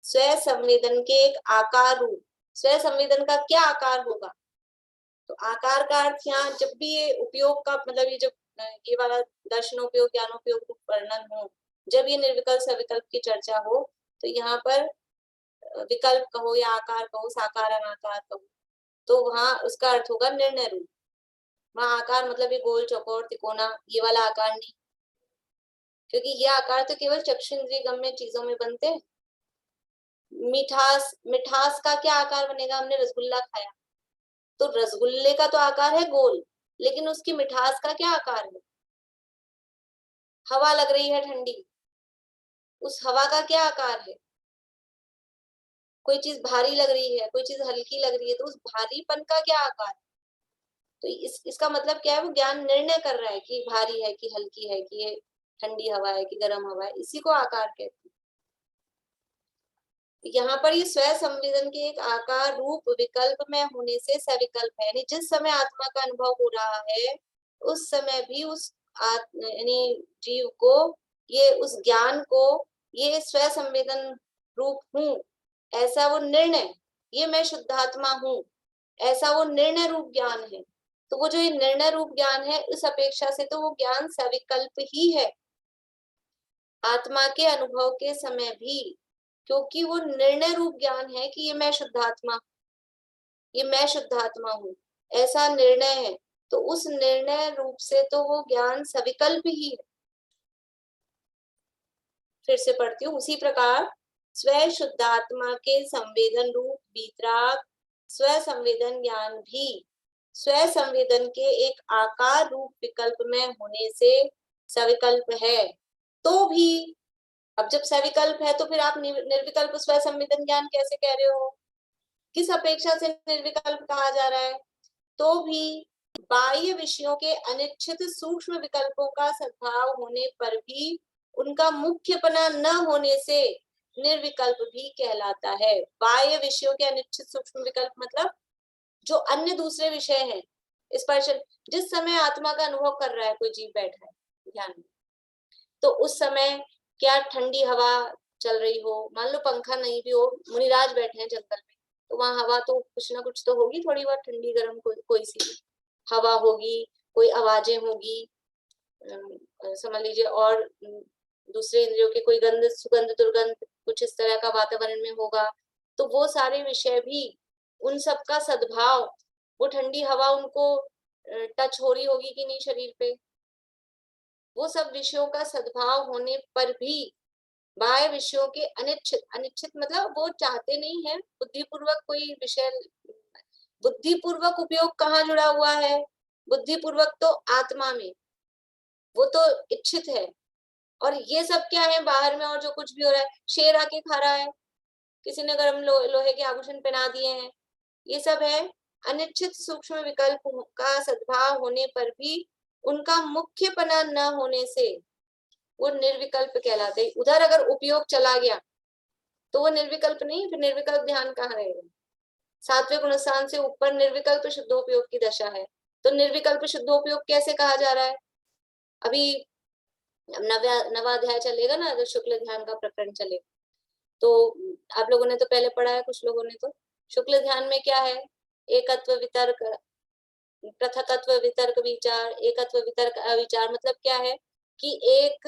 स्व संवेदन के एक आकार रूप, स्व संवेदन का क्या आकार होगा, तो आकार का अर्थ यहाँ जब भी ये उपयोग का मतलब ये जब ये वाला दर्शनोपयोग ज्ञानोपयोग रूप वर्णन हो, जब ये निर्विकल्प सविकल्प की चर्चा हो, तो यहाँ पर विकल्प कहो या आकार कहो, साकार अनाकार कहो, तो वहां उसका अर्थ होगा निर्णय रूप। वहां आकार मतलब ये गोल चौकोर तिकोना ये वाला आकार नहीं, क्योंकि ये आकार तो केवल चक्षुन्द्रिय गम्य चीजों में बनते हैं। मिठास, मिठास का क्या आकार बनेगा, हमने रसगुल्ला खाया तो रसगुल्ले का तो आकार है गोल, लेकिन उसकी मिठास का क्या आकार है, हवा लग रही है ठंडी, उस हवा का क्या आकार है, कोई चीज भारी लग रही है, कोई चीज हल्की लग रही है, तो उस भारीपन का क्या आकार, तो इसका मतलब क्या है, वो ज्ञान निर्णय कर रहा है कि भारी है कि हल्की है, कि ये ठंडी हवा है कि गर्म हवा है, इसी को आकार कहते हैं। यहाँ पर ये स्व संवेदन के एक आकार रूप विकल्प में होने से सविकल्प है, यानी जिस समय आत्मा का अनुभव हो रहा है उस समय भी उस यानी जीव को ये उस ज्ञान को ये स्व संवेदन रूप हूँ ऐसा वो निर्णय, ये मैं शुद्धात्मा हूँ ऐसा वो निर्णय रूप ज्ञान है, तो वो जो ये निर्णय रूप ज्ञान है उस अपेक्षा से तो वो ज्ञान सविकल्प ही है आत्मा के अनुभव के समय भी, क्योंकि वो निर्णय रूप ज्ञान है कि ये मैं शुद्धात्मा, ये मैं शुद्धात्मा हूँ ऐसा निर्णय है, तो उस निर्णय रूप से तो वो ज्ञान सविकल्प ही है। फिर से पढ़ती हूँ, उसी प्रकार स्व शुद्धात्मा के संवेदन रूप वीतराग स्व संवेदन ज्ञान भी स्व संवेदन के एक आकार रूप विकल्प में होने से सविकल्प है, तो भी अब जब सविकल्प है तो फिर आप निर्विकल्प स्व संवेदन ज्ञान कैसे कह रहे हो, किस अपेक्षा से निर्विकल्प कहा जा रहा है, तो भी बाह्य विषयों के अनिश्चित सूक्ष्म विकल्पों का सद्भाव होने पर भी उनका मुख्यपना न होने से निर्विकल्प भी कहलाता है। बाह्य विषयों के अनिश्चित सूक्ष्म विकल्प मतलब जो अन्य दूसरे विषय हैं, स्पर्श, जिस समय आत्मा का अनुभव कर रहा है कोई जीव बैठा है ध्यान में, तो उस समय क्या ठंडी हवा चल रही हो, मान लो पंखा नहीं भी हो, मुनिराज बैठे हैं जंगल में, तो वहां हवा तो कुछ ना कुछ तो होगी, थोड़ी बहुत ठंडी गर्म कोई सी हवा होगी, कोई आवाजें होगी, समझ लीजिए, और दूसरे इंद्रियों के कोई गंध सुगंध दुर्गंध कुछ इस तरह का वातावरण में होगा, तो वो सारे विषय भी, उन सब का सद्भाव, वो ठंडी हवा उनको टच हो रही होगी कि नहीं शरीर पे, वो सब विषयों का सद्भाव होने पर भी बाह्य विषयों के अनिच्छित, अनिच्छित मतलब वो चाहते नहीं है बुद्धिपूर्वक कोई विषय, बुद्धिपूर्वक उपयोग कहाँ जुड़ा हुआ है, बुद्धिपूर्वक तो आत्मा में, वो तो इच्छित है। और ये सब क्या है बाहर में, और जो कुछ भी हो रहा है, शेर आके खा रहा है, किसी ने गर्म लोहे के आभूषण पहना दिए हैं, ये सब है अनिच्छित सूक्ष्म विकल्प का सद्भाव होने पर भी उनका मुख्यपना न होने से वो निर्विकल्प कहलाते हैं। उधर अगर उपयोग चला गया तो वो निर्विकल्प नहीं, फिर निर्विकल्प ध्यान कहाँ रहेगा। सात्विक गुणस्थान से ऊपर निर्विकल्प शुद्धोपयोग की दशा है, तो निर्विकल्प शुद्धोपयोग कैसे कहा जा रहा है। अभी नवाध्याय चलेगा ना, जो शुक्ल ध्यान का प्रकरण चलेगा, तो आप लोगों ने तो पहले पढ़ा है, कुछ लोगों ने तो। शुक्ल ध्यान में क्या है, एकत्व वितर्क, पृथकत्व वितर्क विचार, एकत्व वितर्क अविचार, मतलब क्या है कि एक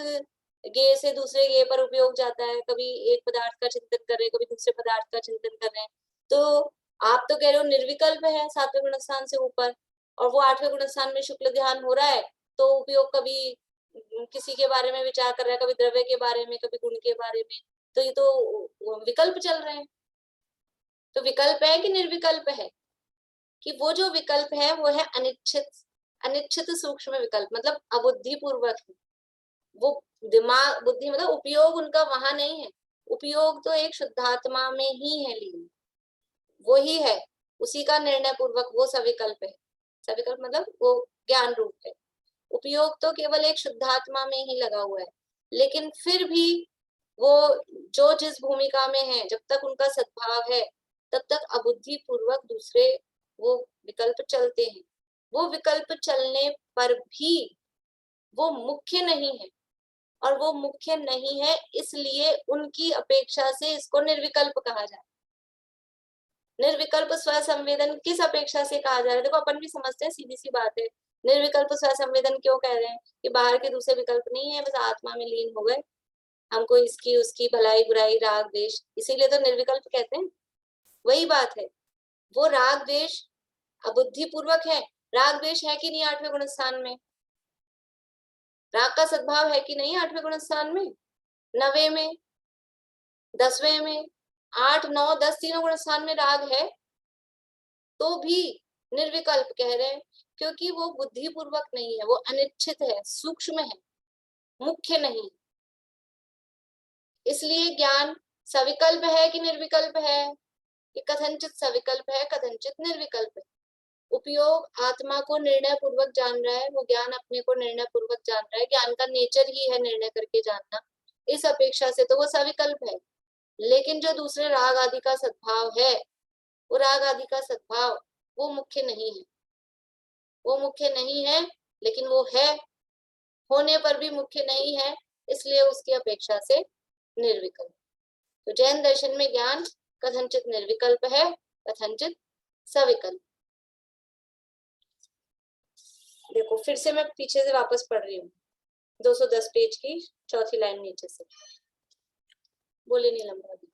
गे से दूसरे गे पर उपयोग जाता है, कभी एक पदार्थ का चिंतन कर रहे हैं, कभी दूसरे पदार्थ का चिंतन कर रहे हैं। तो आप तो कह रहे हो निर्विकल्प है सातवें गुणस्थान से ऊपर, और वो आठवें गुणस्थान में शुक्ल ध्यान हो रहा है, तो उपयोग कभी किसी के बारे में विचार कर रहा है, कभी द्रव्य के बारे में, कभी गुण के बारे में, तो ये तो विकल्प चल रहे हैं। तो विकल्प है कि निर्विकल्प है, कि वो जो विकल्प है वो है अनिच्छित, अनिच्छित सूक्ष्म विकल्प, मतलब अबुद्धिपूर्वक है। वो दिमाग बुद्धि मतलब उपयोग उनका वहां नहीं है, उपयोग तो एक शुद्धात्मा में ही है लीन, वो ही है, उसी का निर्णय पूर्वक वो सविकल्प है। सविकल्प मतलब वो ज्ञान रूप है, उपयोग तो केवल एक शुद्धात्मा में ही लगा हुआ है। लेकिन फिर भी वो जो जिस भूमिका में है, जब तक उनका सद्भाव है तब तक अबुद्धि पूर्वक दूसरे वो विकल्प चलते हैं। वो विकल्प चलने पर भी वो मुख्य नहीं है, और वो मुख्य नहीं है इसलिए उनकी अपेक्षा से इसको निर्विकल्प कहा जाए। निर्विकल्प स्वसंवेदन किस अपेक्षा से कहा जा रहा है, देखो अपन भी समझते हैं, सीधी सी बात है। निर्विकल्प स्वसंवेदन क्यों कह रहे हैं कि बाहर के दूसरे विकल्प नहीं है, बस आत्मा में लीन हो गए, हमको इसकी उसकी भलाई बुराई राग द्वेष, इसीलिए तो निर्विकल्प कहते हैं। वही बात है, वो राग द्वेष अबुद्धि पूर्वक है। राग द्वेष है कि नहीं आठवें गुणस्थान में, राग का सद्भाव है कि नहीं आठवें गुणस्थान में, नवे में, 10वें में, 8 9 10 तीनों गुणस्थान में राग है, तो भी निर्विकल्प कह रहे हैं, क्योंकि वो बुद्धिपूर्वक नहीं है, वो अनिच्छित है, सूक्ष्म है, मुख्य नहीं। इसलिए ज्ञान सविकल्प है कि निर्विकल्प है, कि कथनचित सविकल्प है, कथनचित निर्विकल्प है। उपयोग आत्मा को निर्णय पूर्वक जान रहा है, वो ज्ञान अपने को निर्णय पूर्वक जान रहा है, ज्ञान का नेचर ही है निर्णय करके जानना, इस अपेक्षा से तो वो सविकल्प है। लेकिन जो दूसरे राग आदि का सद्भाव है, वो राग आदि का सद्भाव वो मुख्य नहीं है, वो मुख्य नहीं है, लेकिन वो है, होने पर भी मुख्य नहीं है, इसलिए उसकी अपेक्षा से निर्विकल्प। तो जैन दर्शन में ज्ञान कथनचित निर्विकल्प है, कथनचित सविकल्प। देखो फिर से मैं पीछे से वापस पढ़ रही हूँ, 210 पेज की चौथी लाइन नीचे से, बोले नीलम भाभी।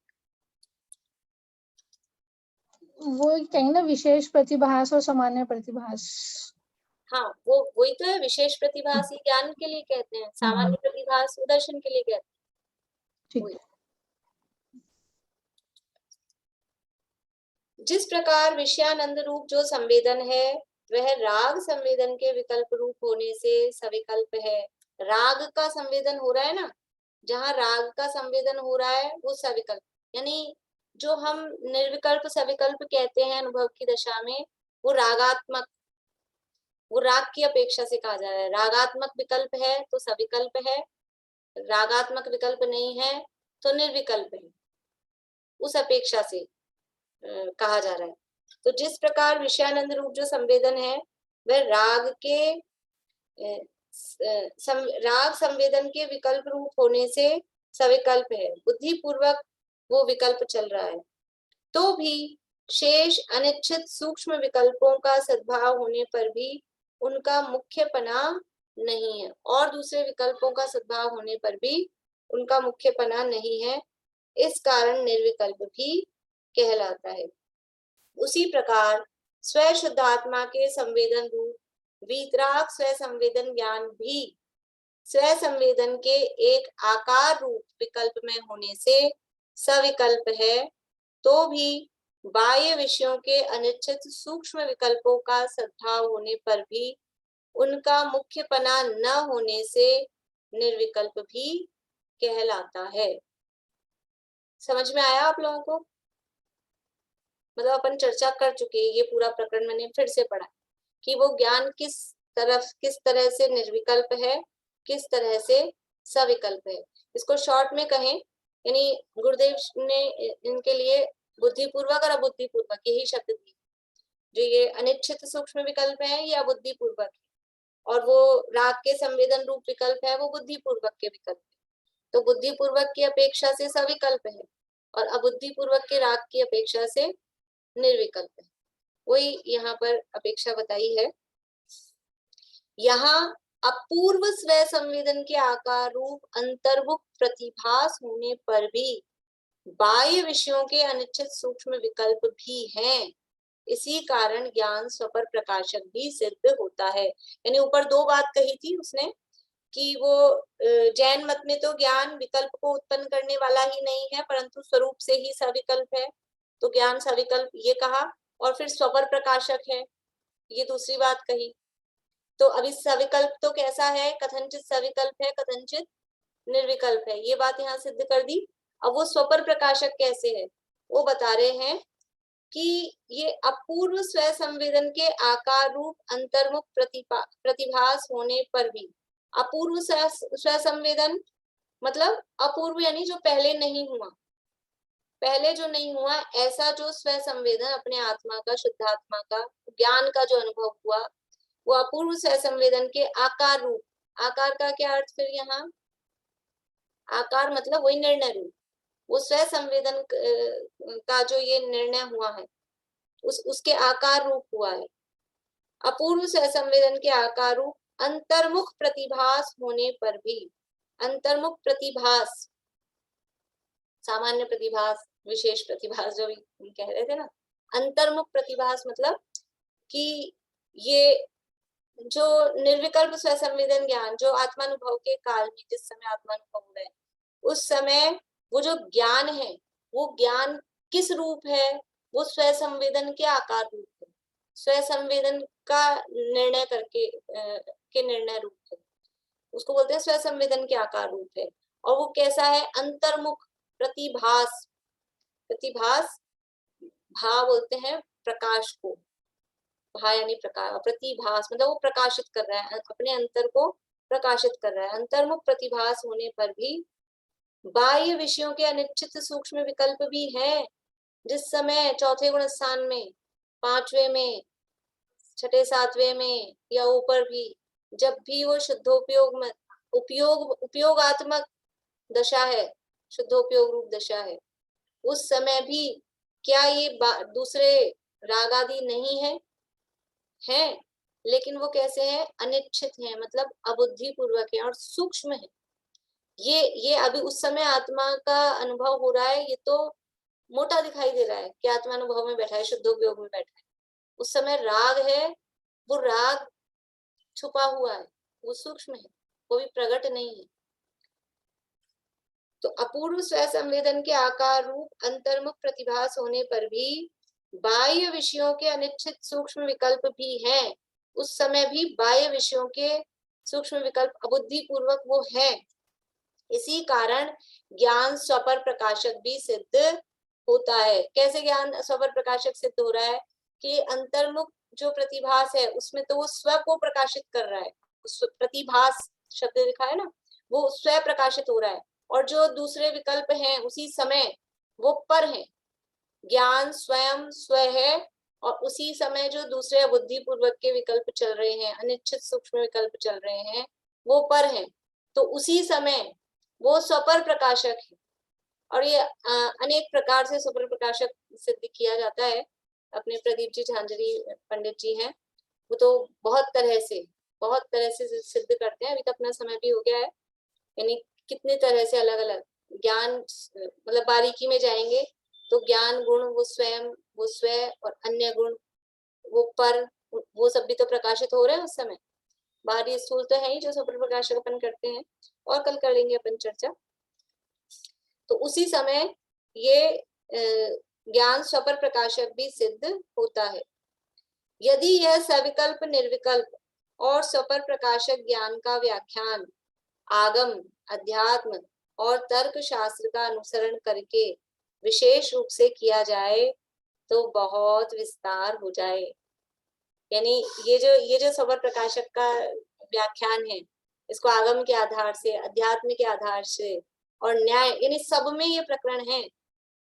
वो कहेंगे ना विशेष प्रतिभास और सामान्य प्रतिभास। हाँ, वो वही तो है, विशेष प्रतिभास ही ज्ञान के लिए कहते हैं, सामान्य प्रतिभास दर्शन के लिए कहते हैं। ठीक। जिस प्रकार विषयानंद रूप जो संवेदन है वह राग संवेदन के विकल्प रूप होने से सविकल्प है। राग का संवेदन हो रहा है ना, जहाँ राग का संवेदन हो रहा है वो सविकल्प, यानी जो हम निर्विकल्प सविकल्प कहते हैं अनुभव की दशा में, वो रागात्मक, वो राग की अपेक्षा से कहा जा रहा है। रागात्मक विकल्प है तो सविकल्प है, रागात्मक विकल्प नहीं है तो निर्विकल्प है, उस अपेक्षा से कहा जा रहा है। तो जिस प्रकार विषयानंद रूप जो संवेदन है वह राग के राग संवेदन के विकल्प रूप होने से सविकल्प है, बुद्धि पूर्वक वो विकल्प चल रहा है, तो भी शेष अनिच्छित सूक्ष्म विकल्पों का सद्भाव होने पर भी उनका मुख्यपना नहीं है, और दूसरे विकल्पों का सद्भाव होने पर भी उनका मुख्यपना नहीं है, इस कारण निर्विकल्प भी कहलाता है। उसी प्रकार स्व शुद्धात्मा के संवेदन रूप वीतराग स्व संवेदन ज्ञान भी स्व संवेदन के एक आकार रूप विकल्प में होने से सविकल्प है, तो भी बाह्य विषयों के अनिश्चित सूक्ष्म विकल्पों का सद्भाव होने पर भी उनका मुख्यपना न होने से निर्विकल्प भी कहलाता है। समझ में आया आप लोगों को? मतलब अपन चर्चा कर चुके हैं, ये पूरा प्रकरण मैंने फिर से पढ़ा कि वो ज्ञान किस तरह से निर्विकल्प है, किस तरह से सविकल्प है। इसको शॉर्ट में कहें, यानी गुरुदेव ने इनके लिए बुद्धिपूर्वक और अबुद्धिपूर्वक यही शब्द दिए। जो ये अनिश्चित सूक्ष्म विकल्प है ये अबुद्धिपूर्वक है, और वो राग के संवेदन रूप विकल्प है वो बुद्धिपूर्वक के विकल्प है। तो बुद्धिपूर्वक की अपेक्षा से सविकल्प है और अबुद्धिपूर्वक के राग की अपेक्षा से निर्विकल्प है। वही यहाँ पर अपेक्षा बताई है। यहाँ अपूर्व स्व संवेदन के आकार रूप अंतर्मुख प्रतिभास होने पर भी बाह्य विषयों के अनिश्चित सूक्ष्म विकल्प भी हैं, इसी कारण ज्ञान स्वपर प्रकाशक भी सिद्ध होता है। यानी ऊपर दो बात कही थी उसने कि वो जैन मत में तो ज्ञान विकल्प को उत्पन्न करने वाला ही नहीं है, परंतु स्वरूप से ही सविकल्प है, तो ज्ञान सविकल्प ये कहा, और फिर स्वपर प्रकाशक है ये दूसरी बात कही। तो अभी सविकल्प तो कैसा है, कथनचित सविकल्प है, कथनचित निर्विकल्प है, ये बात यहाँ सिद्ध कर दी। अब वो स्वपर प्रकाशक कैसे है वो बता रहे हैं कि ये अपूर्व स्व संवेदन के आकार रूप अंतर्मुख प्रतिभास होने पर भी, अपूर्व स्व संवेदन मतलब अपूर्व यानी जो पहले नहीं हुआ, पहले जो नहीं हुआ ऐसा जो स्व संवेदन अपने आत्मा का, शुद्धात्मा का, ज्ञान का जो अनुभव हुआ वो अपूर्व स्व संवेदन के आकार रूप। आकार का क्या अर्थ फिर यहाँ, आकार मतलब वही निर्णय रूप, वो स्व संवेदन का जो ये निर्णय हुआ है उसके आकार रूप हुआ है। अपूर्व स्व संवेदन के आकार रूप अंतर्मुख प्रतिभास होने पर भी, अंतर्मुख प्रतिभास, सामान्य प्रतिभास, विशेष प्रतिभास जो भी कह रहे थे ना, अंतर्मुख प्रतिभास मतलब कि ये जो निर्विकल्प स्व संवेदन ज्ञान जो आत्मानुभव के काल में, जिस समय आत्मानुभव हो रहा है उस समय वो जो ज्ञान है वो ज्ञान किस रूप है, वो स्व संवेदन के आकार रूप है, स्व संवेदन का निर्णय करके के निर्णय रूप है, उसको बोलते हैं स्व संवेदन के आकार रूप है। और वो कैसा है, अंतर्मुख प्रतिभास, प्रतिभास भा बोलते हैं प्रकाश को, भा यानी प्रकाश, प्रतिभास मतलब वो प्रकाशित कर रहा है, अपने अंतर को प्रकाशित कर रहा है। अंतर्मुख प्रतिभास होने पर भी बाह्य विषयों के अनिश्चित सूक्ष्म विकल्प भी है। जिस समय चौथे गुण स्थान में, पांचवे में, छठे सातवें में या ऊपर भी, जब भी वो शुद्धोपयोग में उपयोगात्मक दशा है, शुद्धोपयोग रूप दशा है, उस समय भी क्या ये दूसरे राग आदि नहीं है, हैं, लेकिन वो कैसे हैं, अनिश्चित हैं, मतलब अबुद्धि पूर्वक है और सूक्ष्म है। ये अभी उस समय आत्मा का अनुभव हो रहा है, ये तो मोटा दिखाई दे रहा है कि आत्मा अनुभव में बैठा है, शुद्धोपयोग में बैठा है। उस समय राग है, वो राग छुपा हुआ है, वो सूक्ष्म है, वो भी प्रकट नहीं है। तो अपूर्व स्व संवेदन के आकार रूप अंतर्मुख प्रतिभास होने पर भी बाह्य विषयों के अनिश्चित सूक्ष्म विकल्प भी हैं, उस समय भी बाह्य विषयों के सूक्ष्म विकल्प अबुद्धि पूर्वक वो है। इसी कारण ज्ञान स्वपर प्रकाशक भी सिद्ध होता है। कैसे ज्ञान स्वपर प्रकाशक सिद्ध हो रहा है कि अंतर्मुख जो प्रतिभास है उसमें तो वो स्व को प्रकाशित कर रहा है, प्रतिभास शब्द लिखा है ना, वो स्व प्रकाशित हो रहा है, और जो दूसरे विकल्प हैं उसी समय वो पर हैं। ज्ञान स्वयं स्व है और उसी समय जो दूसरे अबुद्धि पूर्वक के विकल्प चल रहे हैं, अनिश्चित सूक्ष्म विकल्प चल रहे हैं, वो पर हैं, तो उसी समय वो स्वपर प्रकाशक है। और ये अनेक प्रकार से स्वपर प्रकाशक सिद्ध किया जाता है। अपने प्रदीप जी झांझरी पंडित जी हैं, वो तो बहुत तरह से सिद्ध करते हैं। अभी तो अपना समय भी हो गया है, यानी कितने तरह से अलग अलग ज्ञान, मतलब बारीकी में जाएंगे तो ज्ञान गुण, वो स्वयं, वो स्वयं और अन्य गुण, वो पर, वो सब भी तो प्रकाशित हो रहे हैं उस समय। बाहरी स्थूल तो है ही जो स्वपर प्रकाशक अपन करते हैं, और कल कर लेंगे अपन चर्चा। तो उसी समय ये ज्ञान स्वपर प्रकाशक भी सिद्ध होता है। यदि यह सविकल्प, निर्विकल्प और स्वपर प्रकाशक ज्ञान का व्याख्यान आगम, अध्यात्म और तर्क शास्त्र का अनुसरण करके विशेष रूप से किया जाए तो बहुत विस्तार हो जाए। यानी ये जो स्वपर प्रकाशक का व्याख्यान है, इसको आगम के आधार से, अध्यात्म के आधार से और न्याय, यानी सब में ये प्रकरण है।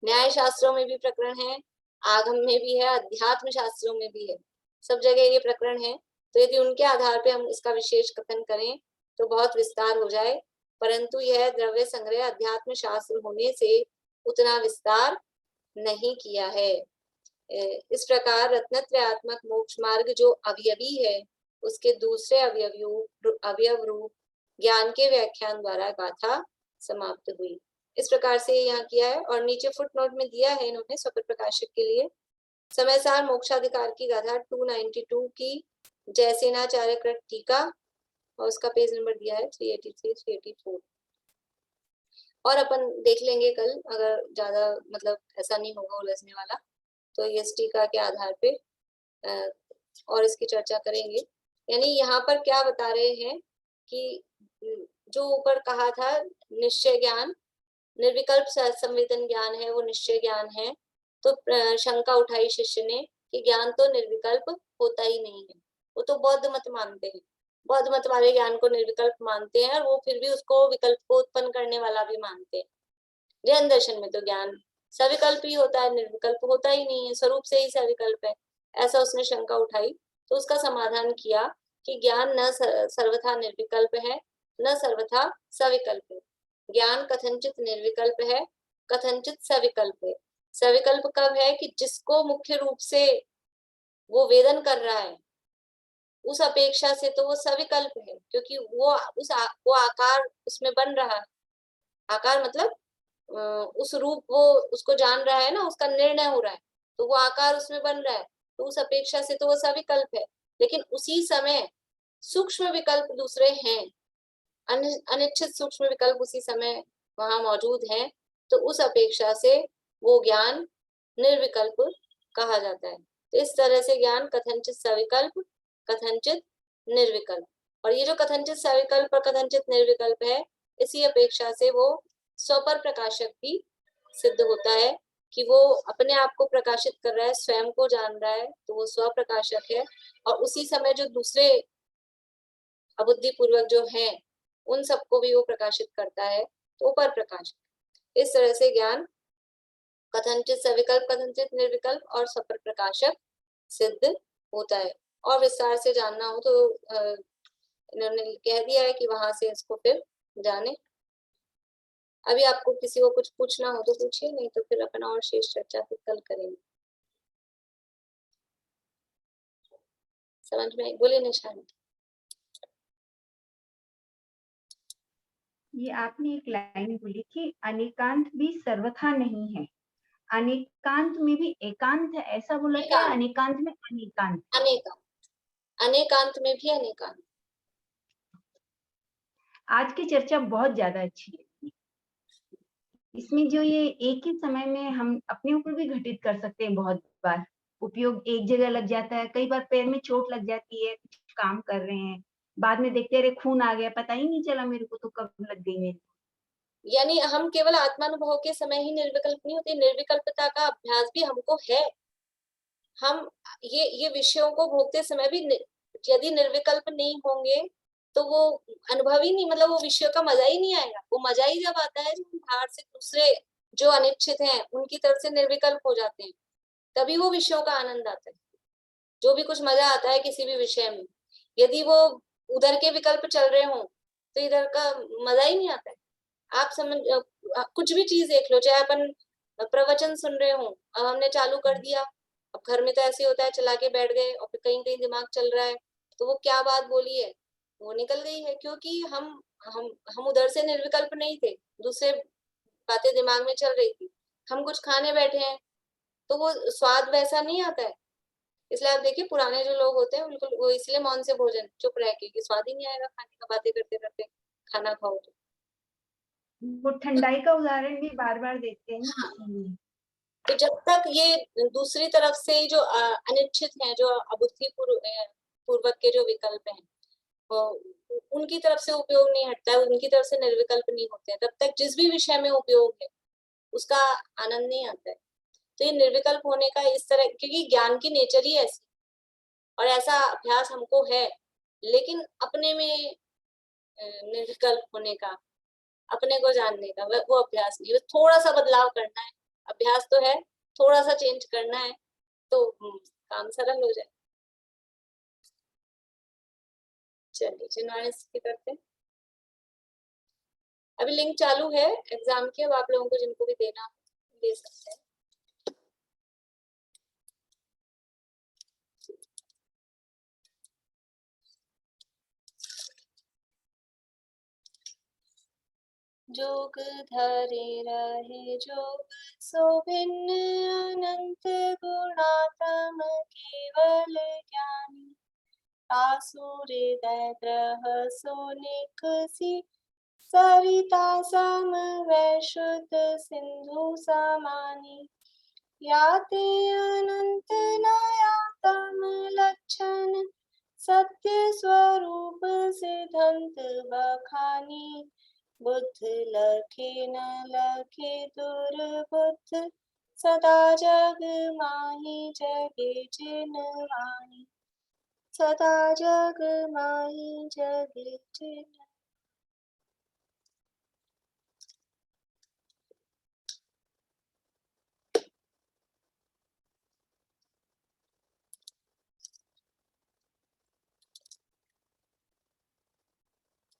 न्याय शास्त्रों में भी प्रकरण है, आगम में भी है, अध्यात्म शास्त्रों में भी है, सब जगह ये प्रकरण है। तो यदि उनके आधार पे हम इसका विशेष कथन करें तो बहुत विस्तार हो जाए, परंतु यह द्रव्य संग्रह अध्यात्म शास्त्र होने से उतना विस्तार नहीं किया है। इस प्रकार रत्नत्रयात्मक मोक्ष मार्ग जो अवयवी है, उसके दूसरे अवयव रूप ज्ञान के व्याख्यान द्वारा गाथा समाप्त हुई। इस प्रकार से यहाँ किया है, और नीचे फुटनोट में दिया है इन्होंने स्वपर प्रकाशक के लिए समय सार मोक्षाधिकार की गाथा 292 की जयसेनाचार्य कृत टीका, और उसका पेज नंबर दिया है 383 384। और अपन देख लेंगे कल, अगर ज्यादा मतलब ऐसा नहीं होगा उलझने वाला, तो ये टीका के आधार पे और इसकी चर्चा करेंगे। यानी यहाँ पर क्या बता रहे हैं कि जो ऊपर कहा था निश्चय ज्ञान, निर्विकल्प संवेदन ज्ञान है, वो निश्चय ज्ञान है। तो शंका उठाई शिष्य ने कि ज्ञान तो निर्विकल्प होता ही नहीं है। वो तो बौद्ध मत मानते हैं, बौद्ध मत वाले ज्ञान को निर्विकल्प मानते हैं, और वो फिर भी उसको विकल्प को उत्पन्न करने वाला भी मानते हैं। जैन दर्शन में तो ज्ञान सविकल्प ही होता है, निर्विकल्प होता ही नहीं है, स्वरूप से ही सविकल्प है, ऐसा उसने शंका उठाई। तो उसका समाधान किया कि ज्ञान न सर्वथा निर्विकल्प है, न सर्वथा सविकल्प है। ज्ञान कथनचित निर्विकल्प है, कथनचित सविकल्प है। सविकल्प कब है कि जिसको मुख्य रूप से वो वेदन कर रहा है, उस अपेक्षा से तो वो सविकल्प है, क्योंकि वो आकार उसमें बन रहा है। आकार मतलब उस रूप वो उसको जान रहा है ना, उसका निर्णय हो रहा है, तो वो आकार उसमें बन रहा है, तो उस अपेक्षा से तो वो सविकल्प है। लेकिन उसी समय सूक्ष्म विकल्प दूसरे हैं, अनिश्चित सूक्ष्म विकल्प उसी समय वहां मौजूद हैं, तो उस अपेक्षा से वो ज्ञान निर्विकल्प कहा जाता है। तो इस तरह से ज्ञान कथनचित सविकल्प, कथनचित निर्विकल्प, और ये जो कथनचित सविकल्प और कथनचित निर्विकल्प है, इसी अपेक्षा से वो स्वपर प्रकाशक भी सिद्ध होता है कि वो अपने आप को प्रकाशित कर रहा है, स्वयं को जान रहा है, तो वो स्व प्रकाशक है। और उसी समय जो दूसरे अबुद्धि पूर्वक जो है, उन सबको भी वो प्रकाशित करता है, तो पर प्रकाशक। इस तरह से ज्ञान कथनचित सविकल्प, कथनचित निर्विकल्प और स्वपर प्रकाशक सिद्ध होता है। और विस्तार से जानना हो तो इन्होंने कह दिया है कि वहां से इसको फिर जाने। अभी आपको किसी को कुछ पूछना हो तो पूछिए, नहीं तो फिर अपन और शेष चर्चा फिर कल करेंगे। समझ में बोले निशान? ये आपने एक लाइन बोली कि अनेकांत भी सर्वथा नहीं है, अनेकांत में भी एकांत है, ऐसा बोला क्या? अनेकांत में अनेकांत, अनेकांत में भी अनेकांत। आज की चर्चा बहुत ज्यादा अच्छी है। इसमें जो ये एक ही समय में हम अपने ऊपर भी घटित कर सकते हैं, बहुत बार उपयोग एक जगह लग जाता है, कई बार पैर में चोट लग जाती है, कुछ काम कर रहे हैं, बाद में देखते हैं अरे खून आ गया, पता ही नहीं चला मेरे को तो कब लग गई मेरे। यानी हम केवल आत्मानुभव के समय ही निर्विकल्प नहीं होते, निर्विकल्पता का अभ्यास भी हमको है। हम ये विषयों को भोगते समय भी यदि निर्विकल्प नहीं होंगे तो वो अनुभव ही नहीं, मतलब वो विषयों का मजा ही नहीं आएगा। वो मजा ही जब आता है जब हम बाहर से दूसरे जो अनिश्चित हैं उनकी तरफ से निर्विकल्प हो जाते हैं, तभी वो विषयों का आनंद आता है। जो भी कुछ मजा आता है किसी भी विषय में, यदि वो उधर के विकल्प चल रहे हों तो इधर का मजा ही नहीं आता है। आप समझ कुछ भी चीज देख लो, चाहे अपन प्रवचन सुन रहे हो, अब हमने चालू कर दिया, अब घर में तो ऐसे होता है चला के बैठ गए और फिर कहीं कहीं दिमाग चल रहा है, तो वो क्या बात बोली है वो निकल गई है, क्योंकि हम हम उधर से निर्विकल्प नहीं थे, दूसरे बातें दिमाग में चल रही थी, हम कुछ खाने बैठे हैं तो वो स्वाद वैसा नहीं आता है। इसलिए आप देखिए पुराने जो लोग होते हैं बिल्कुल वो इसलिए मौन से भोजन, चुप रह के, कि स्वाद ही नहीं आएगा खाने का, बातें करते करते खाना खाओ तो। वो ठंडाई का उदाहरण भी बार-बार देते हैं ना हाँ। इसीलिए। तो जब तक ये दूसरी तरफ से जो अनिश्चित हैं, जो अबुद्धि पूर्वक के जो विकल्प हैं, उनकी तरफ से उपयोग नहीं हटता है, उनकी तरफ से निर्विकल्प नहीं होते हैं, तब तक जिस भी विषय में उपयोग है उसका आनंद नहीं आता है। तो ये निर्विकल्प होने का इस तरह, क्योंकि ज्ञान की नेचर ही ऐसी, और ऐसा अभ्यास हमको है, लेकिन अपने में निर्विकल्प होने का, अपने को जानने का वो अभ्यास नहीं, बस थोड़ा सा बदलाव करना है, अभ्यास तो है, थोड़ा सा चेंज करना है तो काम सरल हो जाए। चलिए चिन्वाणिस की करते हैं। अभी लिंक चालू है एग्जाम की, अब आप लोगों को जिनको भी देना दे सकते हैं। जोग धारे रहे जोग सो भिन्न अनंत गुणात्म केवल ज्ञानी, आसुरे दैद्रह सोनिकसी सरिता सम वैशुद्ध सिंधु समानी, याते अनंत नयातम लक्षण सत्य स्वरूप सिद्धांत बखानी, बुद्ध लखे न लखे दुर्बुद्ध सदा जग माही जगे जिनवाणी, सदा जग माही जगे जिनवाणी।